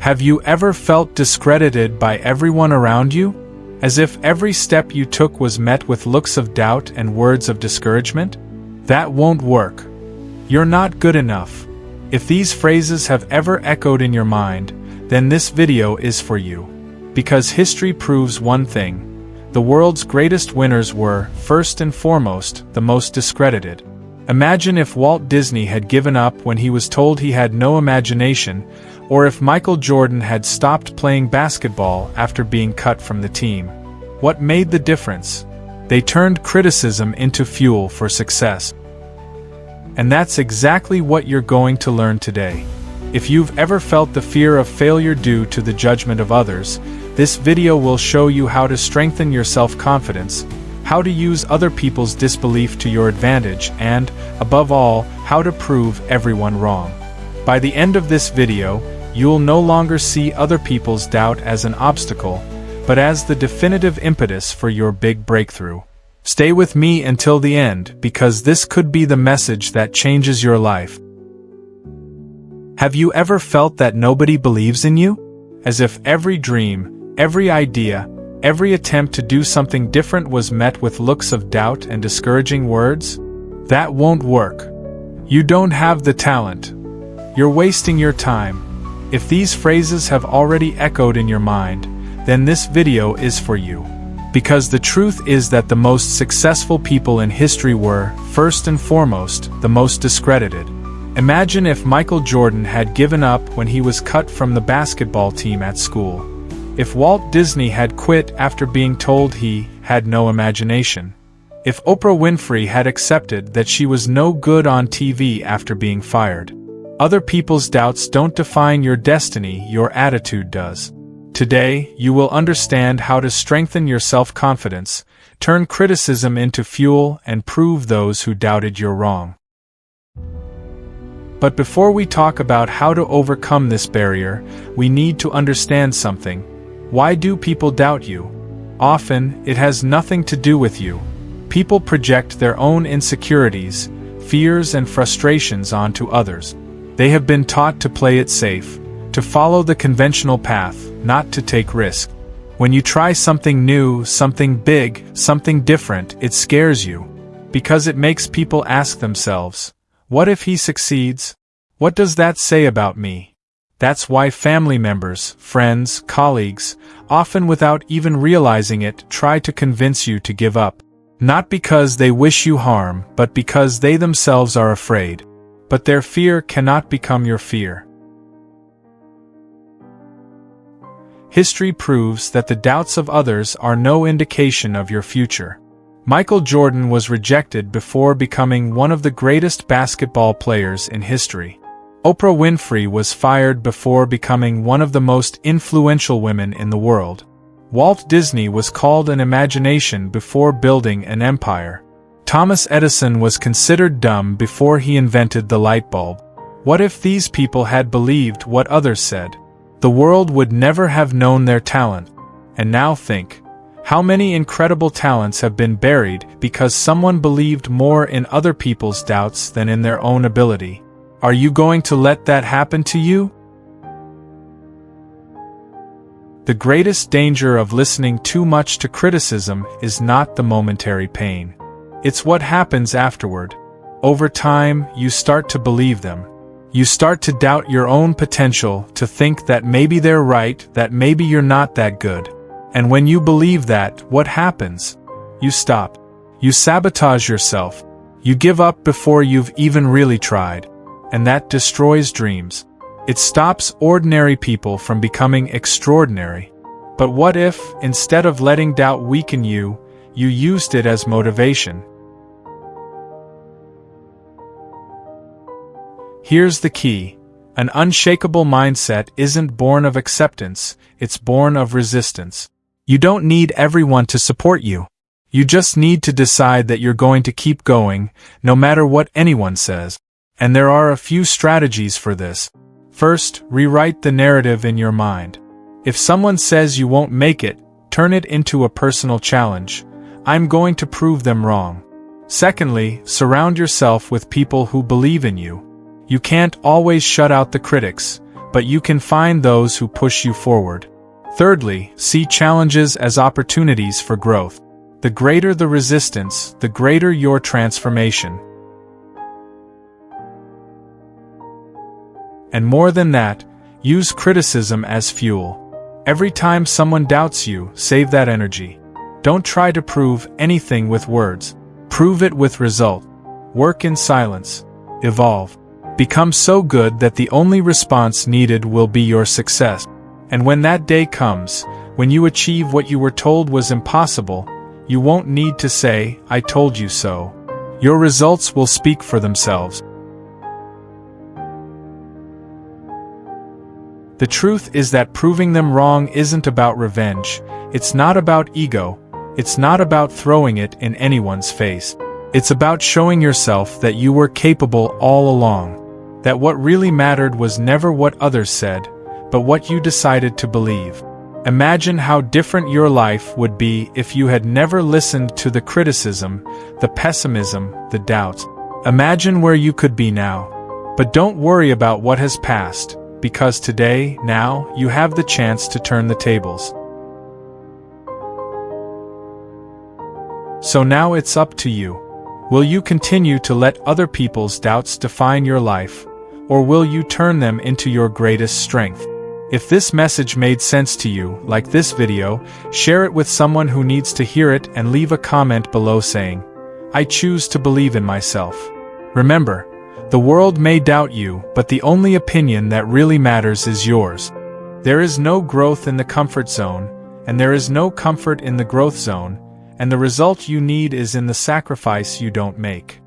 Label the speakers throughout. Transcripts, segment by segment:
Speaker 1: Have you ever felt discredited by everyone around you? As if every step you took was met with looks of doubt and words of discouragement? That won't work. You're not good enough. If these phrases have ever echoed in your mind, then this video is for you. Because history proves one thing. The world's greatest winners were, first and foremost, the most discredited. Imagine if Walt Disney had given up when he was told he had no imagination, or if Michael Jordan had stopped playing basketball after being cut from the team. What made the difference? They turned criticism into fuel for success. And that's exactly what you're going to learn today. If you've ever felt the fear of failure due to the judgment of others, this video will show you how to strengthen your self-confidence, how to use other people's disbelief to your advantage, and, above all, how to prove everyone wrong. By the end of this video, you'll no longer see other people's doubt as an obstacle, but as the definitive impetus for your big breakthrough. Stay with me until the end, because this could be the message that changes your life. Have you ever felt that nobody believes in you? As if every dream, every idea, every attempt to do something different was met with looks of doubt and discouraging words? That won't work. You don't have the talent. You're wasting your time. If these phrases have already echoed in your mind, then this video is for you. Because the truth is that the most successful people in history were, first and foremost, the most discredited. Imagine if Michael Jordan had given up when he was cut from the basketball team at school. If Walt Disney had quit after being told he had no imagination. If Oprah Winfrey had accepted that she was no good on TV after being fired. Other people's doubts don't define your destiny, your attitude does. Today, you will understand how to strengthen your self-confidence, turn criticism into fuel, and prove those who doubted you're wrong. But before we talk about how to overcome this barrier, we need to understand something. Why do people doubt you? Often, it has nothing to do with you. People project their own insecurities, fears, and frustrations onto others. They have been taught to play it safe, to follow the conventional path, not to take risks. When you try something new, something big, something different, it scares you. Because it makes people ask themselves, what if he succeeds? What does that say about me? That's why family members, friends, colleagues, often without even realizing it, try to convince you to give up. Not because they wish you harm, but because they themselves are afraid. But their fear cannot become your fear. History proves that the doubts of others are no indication of your future. Michael Jordan was rejected before becoming one of the greatest basketball players in history. Oprah Winfrey was fired before becoming one of the most influential women in the world. Walt Disney was called an imagination before building an empire. Thomas Edison was considered dumb before he invented the light bulb. What if these people had believed what others said? The world would never have known their talent. And now think, how many incredible talents have been buried because someone believed more in other people's doubts than in their own ability? Are you going to let that happen to you? The greatest danger of listening too much to criticism is not the momentary pain. It's what happens afterward. Over time, you start to believe them. You start to doubt your own potential, to think that maybe they're right, that maybe you're not that good. And when you believe that, what happens? You stop. You sabotage yourself. You give up before you've even really tried. And that destroys dreams. It stops ordinary people from becoming extraordinary. But what if, instead of letting doubt weaken you, you used it as motivation? Here's the key. An unshakable mindset isn't born of acceptance, it's born of resistance. You don't need everyone to support you. You just need to decide that you're going to keep going, no matter what anyone says. And there are a few strategies for this. First, rewrite the narrative in your mind. If someone says you won't make it, turn it into a personal challenge. I'm going to prove them wrong. Secondly, surround yourself with people who believe in you. You can't always shut out the critics, but you can find those who push you forward. Thirdly, see challenges as opportunities for growth. The greater the resistance, the greater your transformation. And more than that, use criticism as fuel. Every time someone doubts you, save that energy. Don't try to prove anything with words. Prove it with result. Work in silence. Evolve. Become so good that the only response needed will be your success. And when that day comes, when you achieve what you were told was impossible, you won't need to say, "I told you so." Your results will speak for themselves. The truth is that proving them wrong isn't about revenge, it's not about ego, it's not about throwing it in anyone's face. It's about showing yourself that you were capable all along, that what really mattered was never what others said, but what you decided to believe. Imagine how different your life would be if you had never listened to the criticism, the pessimism, the doubts. Imagine where you could be now. But don't worry about what has passed, because today, now, you have the chance to turn the tables. So now it's up to you. Will you continue to let other people's doubts define your life, or will you turn them into your greatest strength? If this message made sense to you, like this video, share it with someone who needs to hear it and leave a comment below saying, "I choose to believe in myself." Remember, the world may doubt you, but the only opinion that really matters is yours. There is no growth in the comfort zone, and there is no comfort in the growth zone, and the result you need is in the sacrifice you don't make.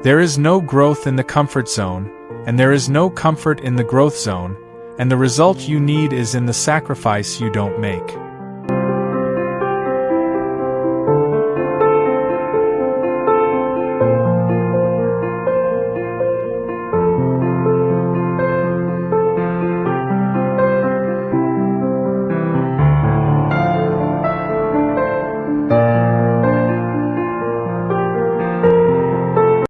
Speaker 1: There is no growth in the comfort zone, and there is no comfort in the growth zone, and the result you need is in the sacrifice you don't make.